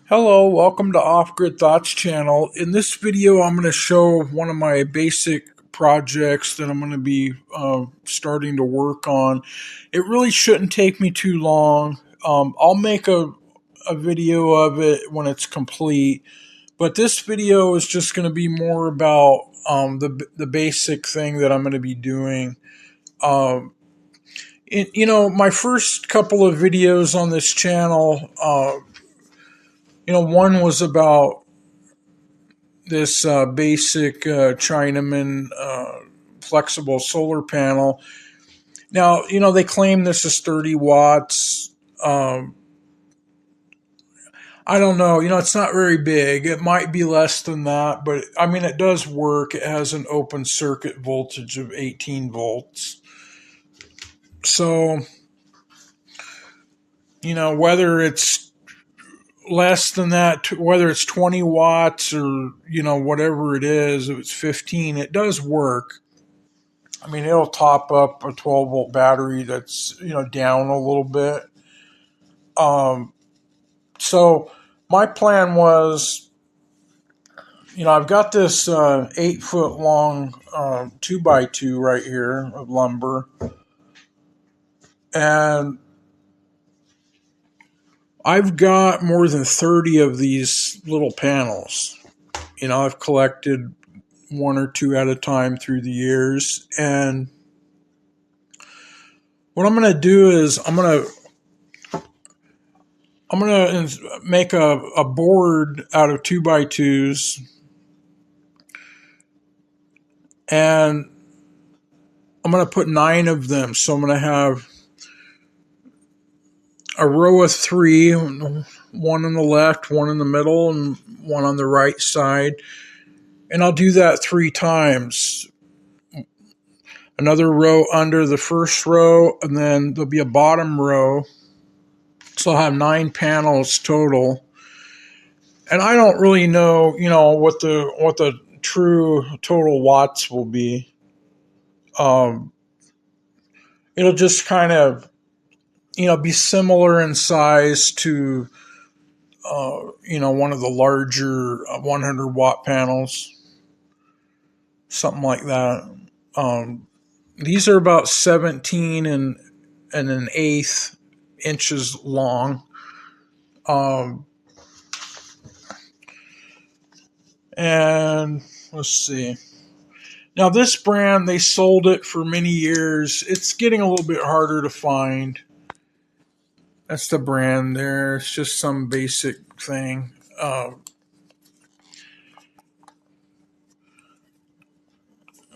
Hello, welcome to Off Grid Thoughts channel. In this video, I'm going to show one of my basic projects that I'm going to be starting to work on. It really shouldn't take me too long. I'll make a video of it when it's complete, but this video is just going to be more about the basic thing that I'm going to be doing. My first couple of videos on this channel, one was about this basic Chinaman flexible solar panel. Now, they claim this is 30 watts. I don't know. It's not very big. It might be less than that, but I mean, it does work. It has an open circuit voltage of 18 volts. So, whether it's less than that, whether it's 20 watts or, whatever it is, if it's 15, it does work. I mean, it'll top up a 12 volt battery that's, down a little bit. So my plan was, I've got this 8 foot long 2x2 right here of lumber. And I've got more than 30 of these little panels. I've collected one or two at a time through the years. And what I'm going to do is I'm going to make a board out of 2x2s, and I'm going to put 9 of them. So I'm going to have a row of 3, one on the left, one in the middle, and one on the right side. And I'll do that 3 times. Another row under the first row, and then there'll be a bottom row. So I'll have 9 panels total. And I don't really know, what the true total watts will be. It'll just kind of, be similar in size to, one of the larger 100 watt panels, something like that. These are about 17 and an eighth inches long. And let's see. Now this brand, they sold it for many years. It's getting a little bit harder to find. That's the brand there. It's just some basic thing.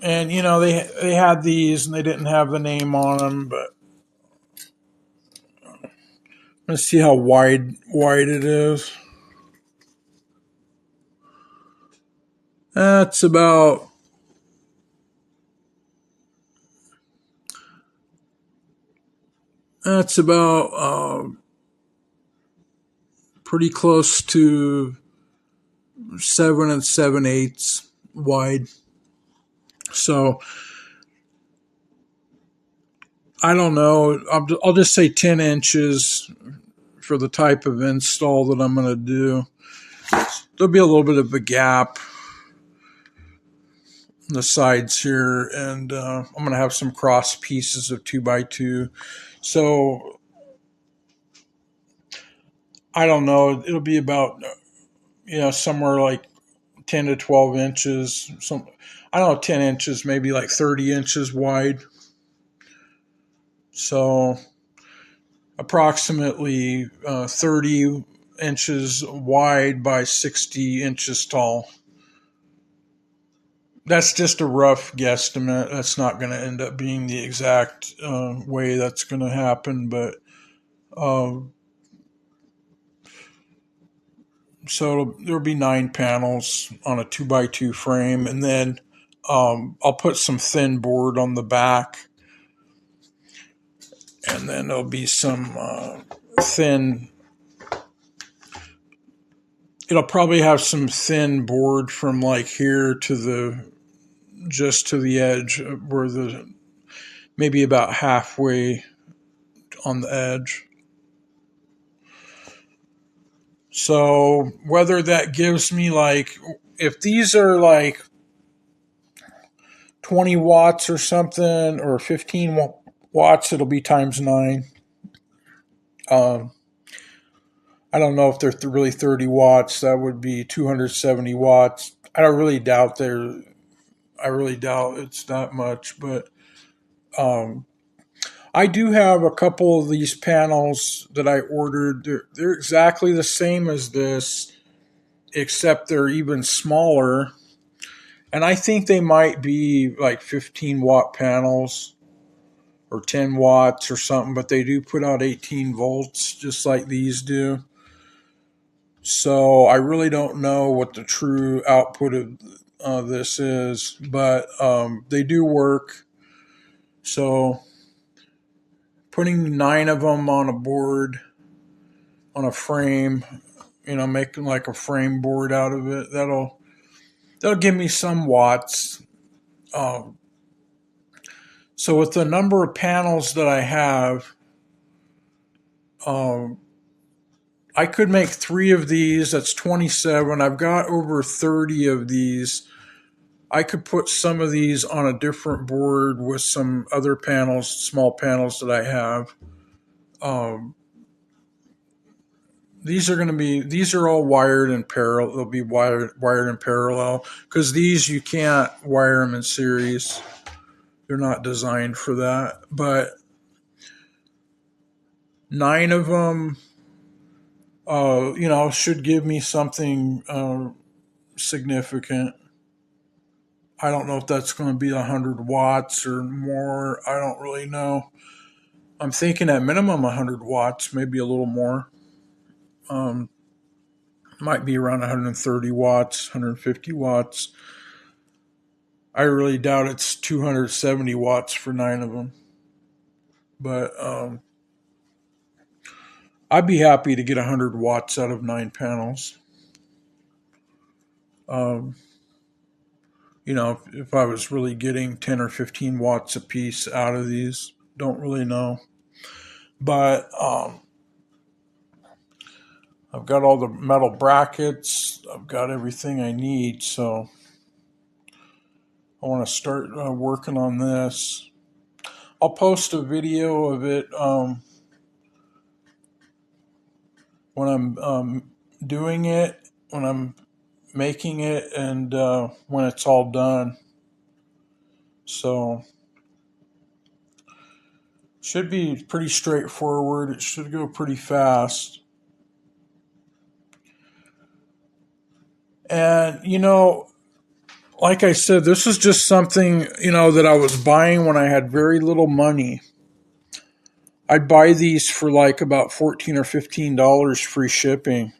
And they had these and they didn't have the name on them, but let's see how wide it is. That's about pretty close to 7 7/8 wide. So I don't know. I'll just say 10 inches for the type of install that I'm going to do. There'll be a little bit of a gap on the sides here, and I'm going to have some cross pieces of 2x2. So I don't know. It'll be about, somewhere like 10 to 12 inches. I don't know, 10 inches, maybe like 30 inches wide. So approximately 30 inches wide by 60 inches tall. That's just a rough guesstimate. That's not going to end up being the exact way that's going to happen, but so there'll be 9 panels on a 2x2 frame, and then I'll put some thin board on the back, and then there'll be some thin. It'll probably have some thin board from like here to just to the edge, where maybe about halfway on the edge. So whether that gives me like, if these are like 20 watts or something, or 15 watts, it'll be times 9. Um, I don't know if they're really 30 watts. That would be 270 watts. I really doubt it's that much, but um, I do have a couple of these panels that I ordered. They're exactly the same as this, except they're even smaller. And I think they might be like 15-watt panels or 10 watts or something, but they do put out 18 volts just like these do. So I really don't know what the true output of this is, but they do work. So putting 9 of them on a board, on a frame, making like a frame board out of it, that'll give me some watts. Um, so with the number of panels that I have, um, I could make 3 of these. That's 27. I've got over 30 of these. I could put some of these on a different board with some other panels, small panels that I have. Um, these are all wired in parallel. They'll be wired in parallel, because these, you can't wire them in series. They're not designed for that. But 9 of them, should give me something significant. I don't know if that's going to be 100 watts or more. I don't really know. I'm thinking at minimum 100 watts, maybe a little more. Um, might be around 130 watts, 150 watts. I really doubt it's 270 watts for 9 of them. But I'd be happy to get 100 watts out of 9 panels. Um, if I was really getting 10 or 15 watts a piece out of these, don't really know. But I've got all the metal brackets. I've got everything I need. So I want to start working on this. I'll post a video of it when I'm doing it, when I'm making it, and when it's all done. So should be pretty straightforward. It should go pretty fast. And, like I said, this is just something, that I was buying when I had very little money. I'd buy these for like about $14 or $15 free shipping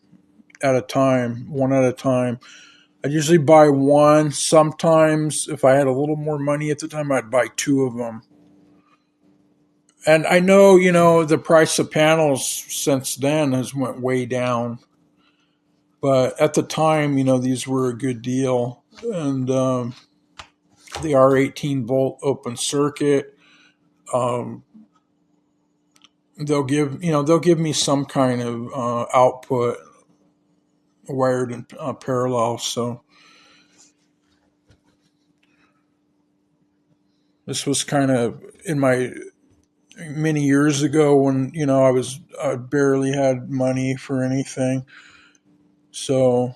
at a time, one at a time. I'd usually buy one. Sometimes, if I had a little more money at the time, I'd buy 2 of them. And I know, the price of panels since then has went way down. But at the time, these were a good deal. And they are 18-volt open circuit. Um, they'll give me some kind of output wired in parallel. So this was kind of in my many years ago when I barely had money for anything. So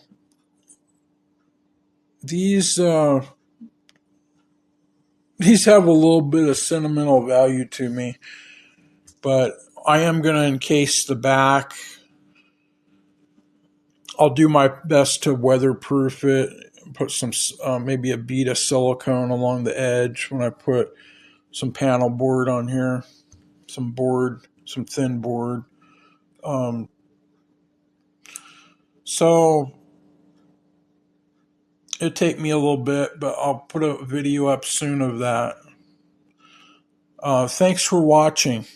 these have a little bit of sentimental value to me, but I am going to encase the back. I'll do my best to weatherproof it. Put some maybe a bead of silicone along the edge when I put some panel board on here, some thin board. So it'd take me a little bit, but I'll put a video up soon of that. Thanks for watching.